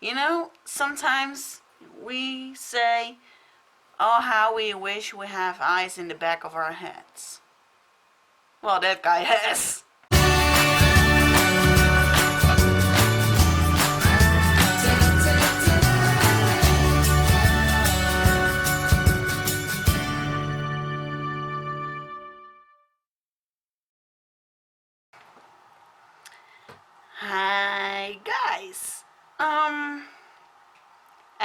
You know, sometimes we say, oh, how we wish we have eyes in the back of our heads. Well, that guy has. Hi, guys.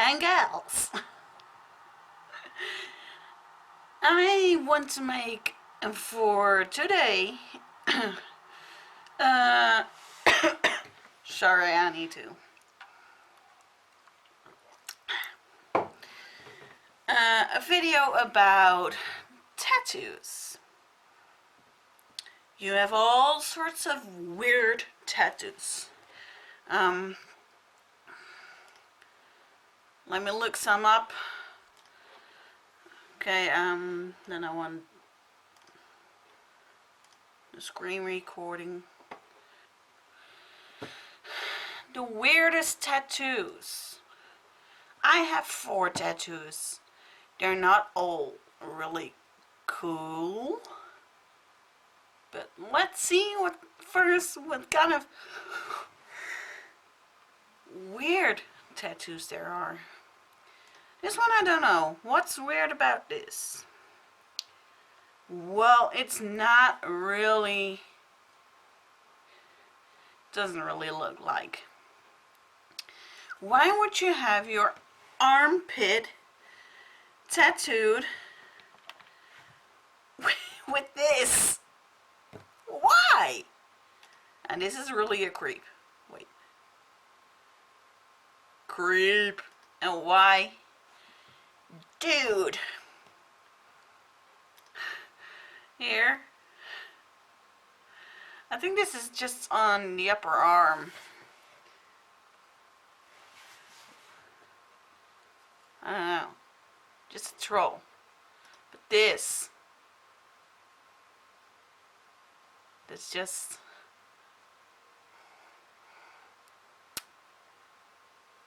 And gals. I want to make for today. uh, sorry, I need to. A video about tattoos. You have all sorts of weird tattoos. Let me look some up. Okay, then I want the screen recording. The weirdest tattoos. I have 4 tattoos. They're not all really cool. But let's see what kind of weird tattoos there are. This one I don't know. What's weird about this? Well, it's not really, doesn't really look like. Why would you have your armpit tattooed with this? Why? And this is really a creep. Wait. Creep. And why? Dude. Here. I think this is just on the upper arm. I don't know. Just a troll. But this. That's just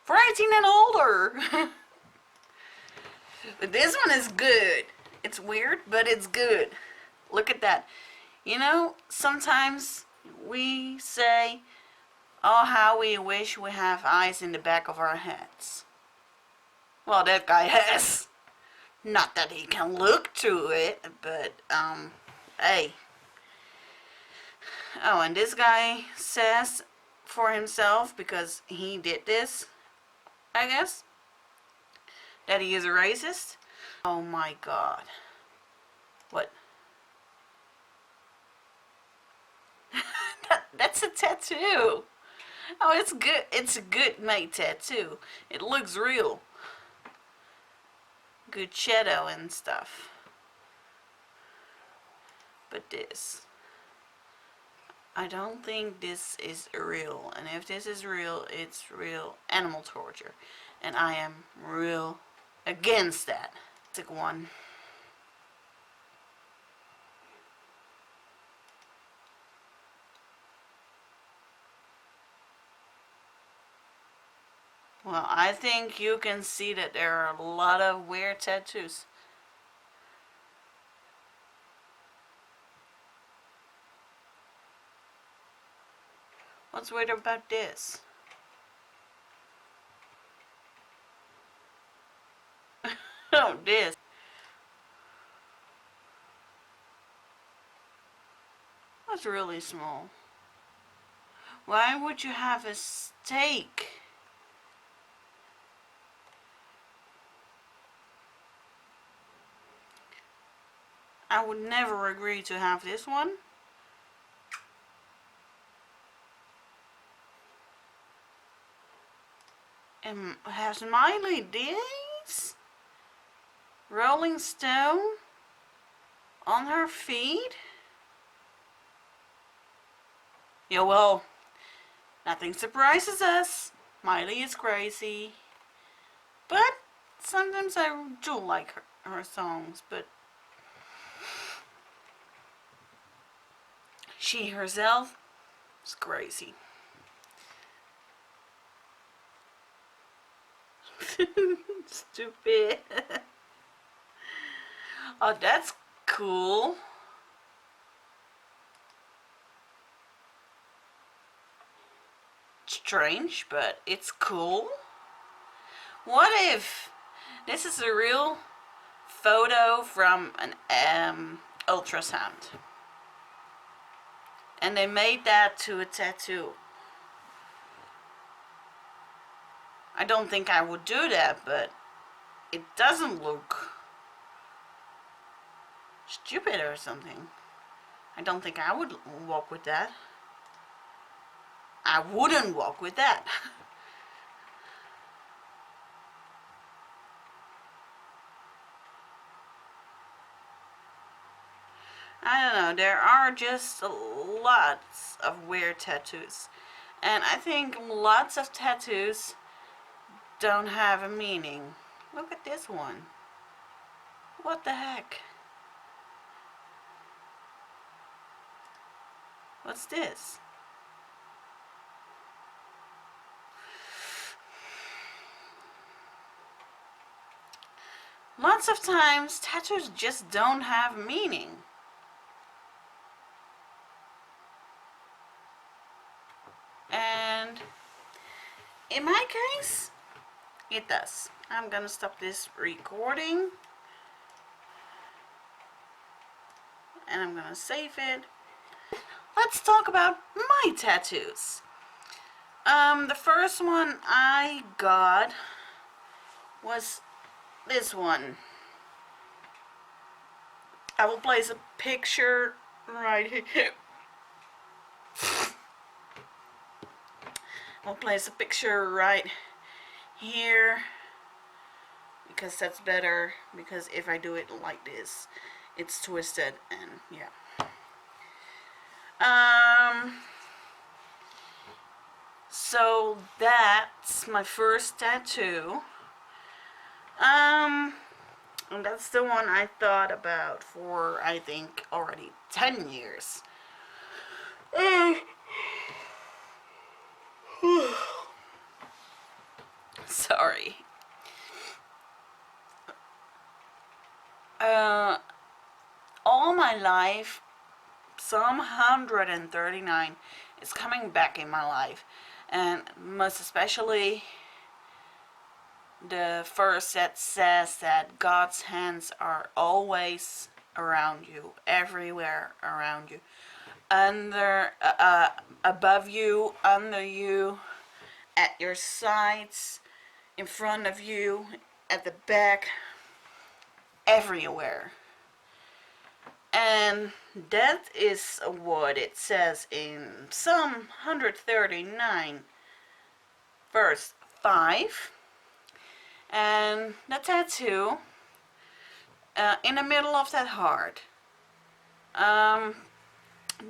for 18 and older. But this one is good. It's weird, but it's good. Look at that. You know, sometimes we say, oh, how we wish we have eyes in the back of our heads. Well, that guy has. Not that he can look to it, but, hey. Oh, and this guy says for himself, because he did this, I guess, that he is a racist. Oh my God. What? That's a tattoo. Oh, it's good. It's a good made tattoo. It looks real. Good shadow and stuff. But this, I don't think this is real. And if this is real, it's real animal torture. And I am real against that. Take one. Well, I think you can see that there are a lot of weird tattoos. What's weird about this? Oh, this. That's really small. Why would you have a steak? I would never agree to have this one. And has Smiley Days? Rolling Stone on her feet? Yeah, well, nothing surprises us. Miley is crazy. But sometimes I do like her songs, but she herself is crazy. Stupid. Oh, that's cool. Strange, but it's cool. What if this is a real photo from an ultrasound and they made that to a tattoo? I don't think I would do that, but it doesn't look stupid or something. I don't think I would walk with that. I wouldn't walk with that. I don't know, there are just lots of weird tattoos. And I think lots of tattoos don't have a meaning. Look at this one. What the heck? What's this? Lots of times tattoos just don't have meaning. And in my case, it does. I'm gonna stop this recording and I'm gonna save it. Let's talk about my tattoos. The first one I got was this one. I will place a picture right here. I'll place a picture right here because that's better, because if I do it like this it's twisted and yeah. So that's my first tattoo. And that's the one I thought about for I think already 10 years. Sorry. All my life, Psalm 139 is coming back in my life, and most especially the verse that says that God's hands are always around you, everywhere around you, under, above you, under you, at your sides, in front of you, at the back, everywhere. And that is what it says in Psalm 139 verse 5. And the tattoo in the middle of that heart,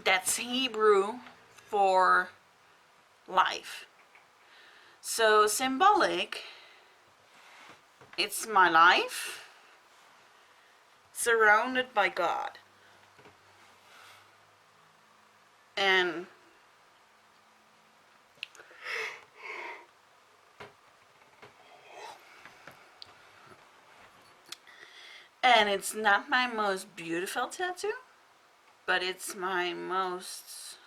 that's Hebrew for life. So symbolic, it's my life surrounded by God. And it's not my most beautiful tattoo, but it's my most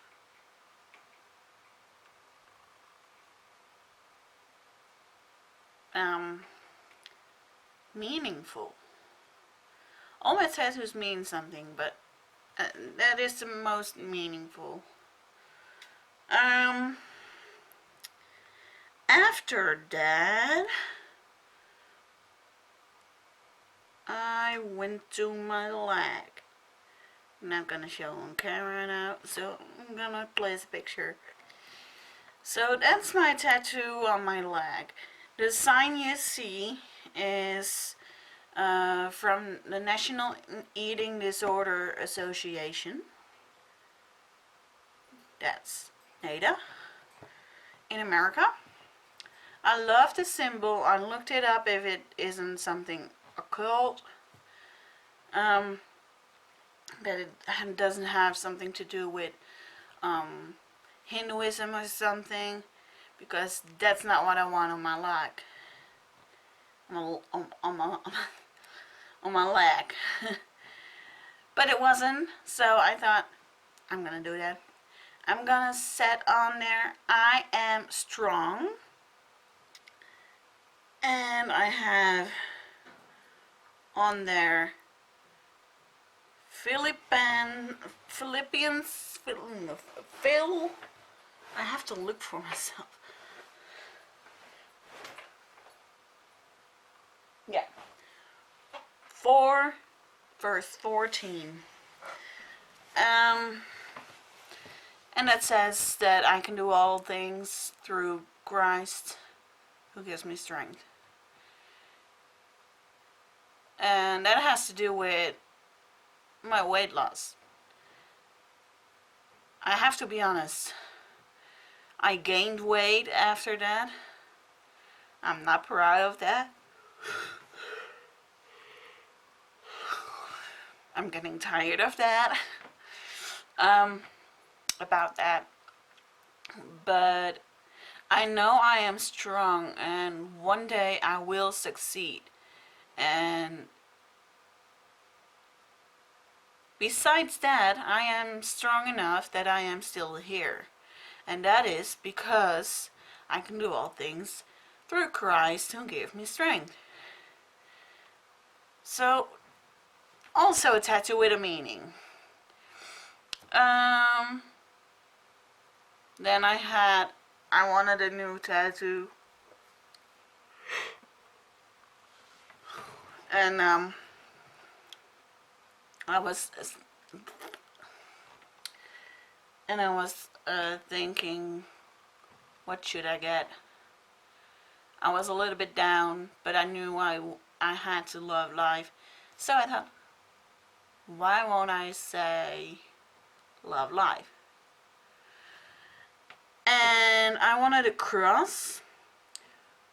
meaningful. All my tattoos mean something, but that is the most meaningful. After that, I went to my leg. I'm not gonna show on camera now, so I'm gonna place a picture. So that's my tattoo on my leg. The sign you see is from the National Eating Disorder Association. That's NADA in America. I love the symbol. I looked it up if it isn't something occult. That it doesn't have something to do with Hinduism or something, because that's not what I want on my leg. on my leg. But it wasn't, so I thought, I'm gonna do that. I'm gonna set on there, I am strong. And I have on there Philippians, Phil, I have to look for myself. Yeah. 4 verse 14. And that says that I can do all things through Christ who gives me strength. And that has to do with my weight loss. I have to be honest. I gained weight after that. I'm not proud of that. I'm getting tired of that. About that. But I know I am strong, and one day I will succeed. And besides that, I am strong enough that I am still here. And that is because I can do all things through Christ who gave me strength. So, also a tattoo with a meaning. Then I wanted a new tattoo. And I was thinking, what should I get? I was a little bit down, but I knew I had to love life. So I thought, why won't I say love life? And I wanted a cross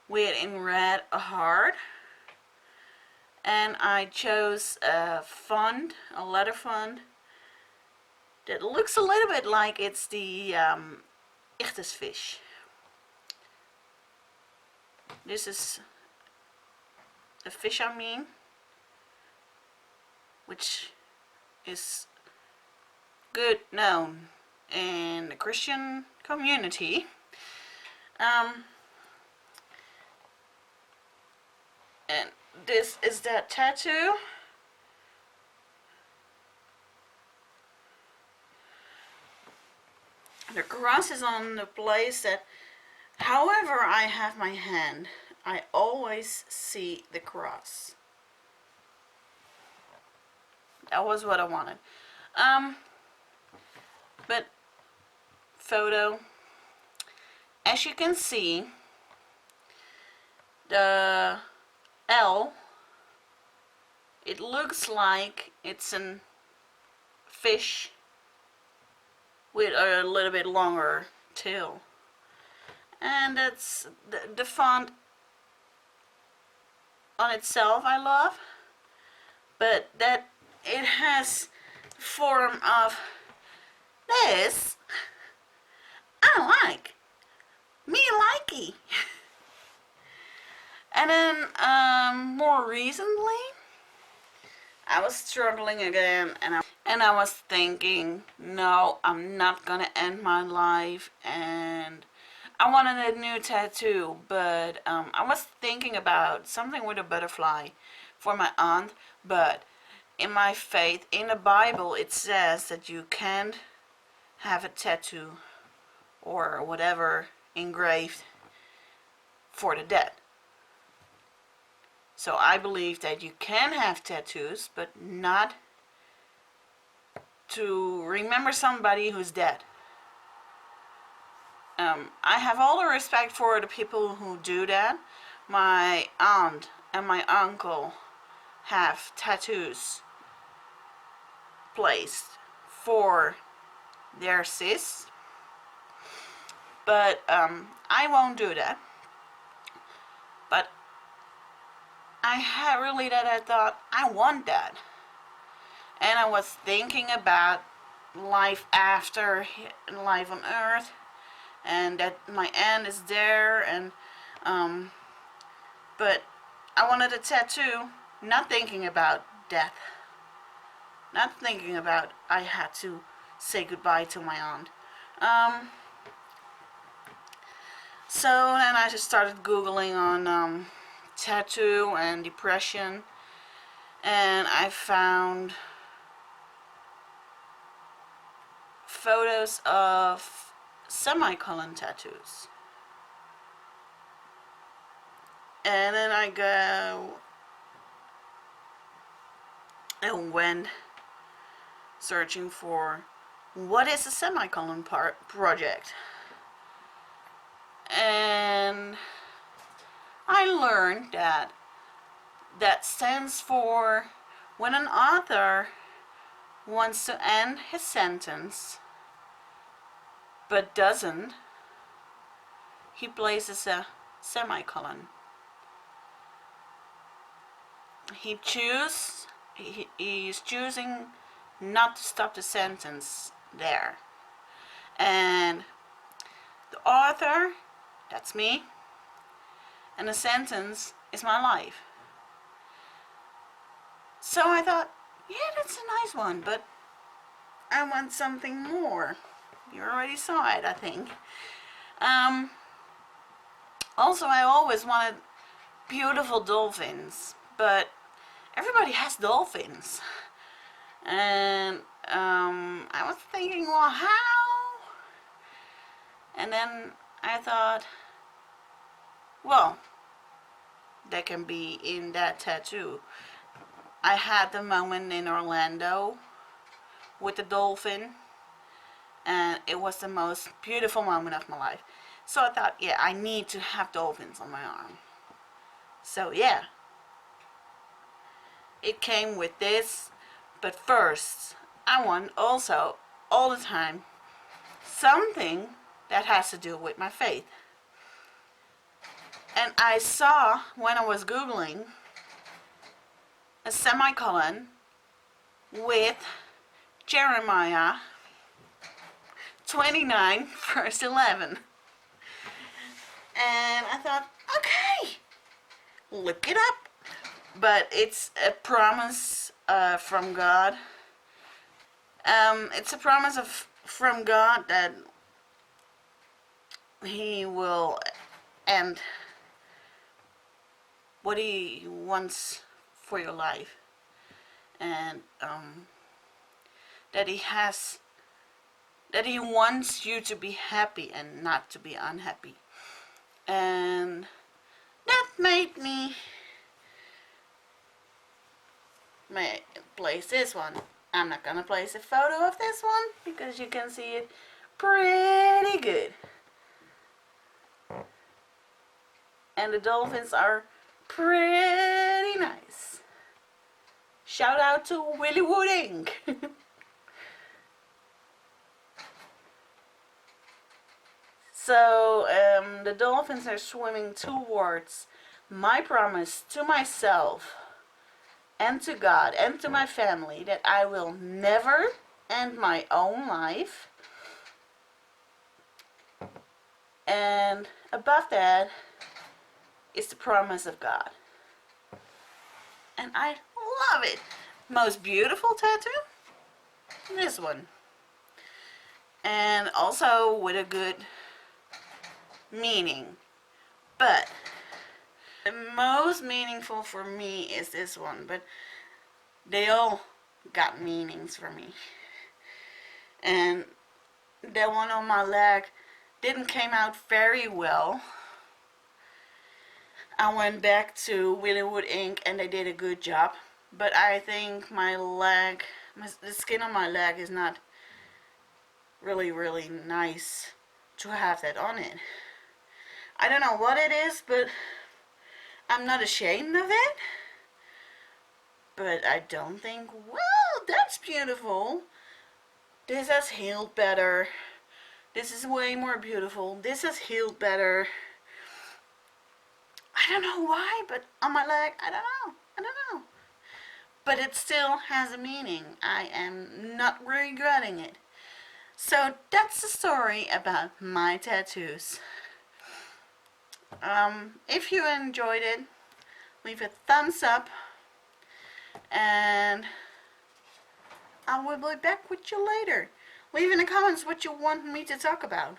with in red a heart. And I chose a font, a letter font, that looks a little bit like it's the Ichthys fish. This is the fish I mean, which is good known in the Christian community. And this is that tattoo. The cross is on the place that, however I have my hand, I always see the cross. That was what I wanted. But photo, as you can see, the L, it looks like it's a fish with a little bit longer tail. And that's the font on itself I love, but that it has the form of this. I like. Me likey. And then more recently, I was struggling again, and I was thinking, no, I'm not gonna end my life, and I wanted a new tattoo, but I was thinking about something with a butterfly for my aunt, but in my faith, in the Bible, it says that you can't have a tattoo or whatever engraved for the dead. So I believe that you can have tattoos, but not to remember somebody who's dead. I have all the respect for the people who do that. My aunt and my uncle have tattoos placed for their sis, but I won't do that. But I had really that I thought, I want that. And I was thinking about life after, life on earth, and that my aunt is there, and but I wanted a tattoo, not thinking about death, not thinking about I had to say goodbye to my aunt. So then I just started Googling on tattoo and depression, and I found photos of semicolon tattoos. And then I go and went searching for what is a semicolon project. And I learned that that stands for when an author wants to end his sentence but doesn't, he places a semicolon. He's choosing not to stop the sentence there. And the author, that's me, and the sentence is my life. So I thought, yeah, that's a nice one, but I want something more. You already saw it, I think. Also, I always wanted beautiful dolphins, but everybody has dolphins. And I was thinking, well, how? And then I thought, well, that can be in that tattoo. I had the moment in Orlando with the dolphin, and it was the most beautiful moment of my life. So I thought, yeah, I need to have dolphins on my arm. So yeah, it came with this, but first I want also all the time something that has to do with my faith. And I saw when I was Googling a semicolon with Jeremiah 29 verse 11. And I thought, okay, look it up. But it's a promise from God. It's a promise from God that He will end what He wants for your life, and that He wants you to be happy and not to be unhappy. And that made me place this one. I'm not gonna place a photo of this one because you can see it pretty good. And the dolphins are pretty nice. Shout out to Willy Wood Inc. So the dolphins are swimming towards my promise to myself and to God and to my family that I will never end my own life. And above that is the promise of God. And I love it. Most beautiful tattoo? This one. And also with a good meaning. But the most meaningful for me is this one. But they all got meanings for me. And that one on my leg didn't came out very well. I went back to Willy Wood Inc. and they did a good job. But I think my leg, the skin on my leg is not really nice to have that on it. I don't know what it is, but I'm not ashamed of it. But I don't think, well, that's beautiful. This has healed better. This is way more beautiful. This has healed better. I don't know why, but on my leg, I don't know. But it still has a meaning. I am not regretting it. So that's the story about my tattoos. If you enjoyed it, leave a thumbs up, and I will be back with you later. Leave in the comments what you want me to talk about.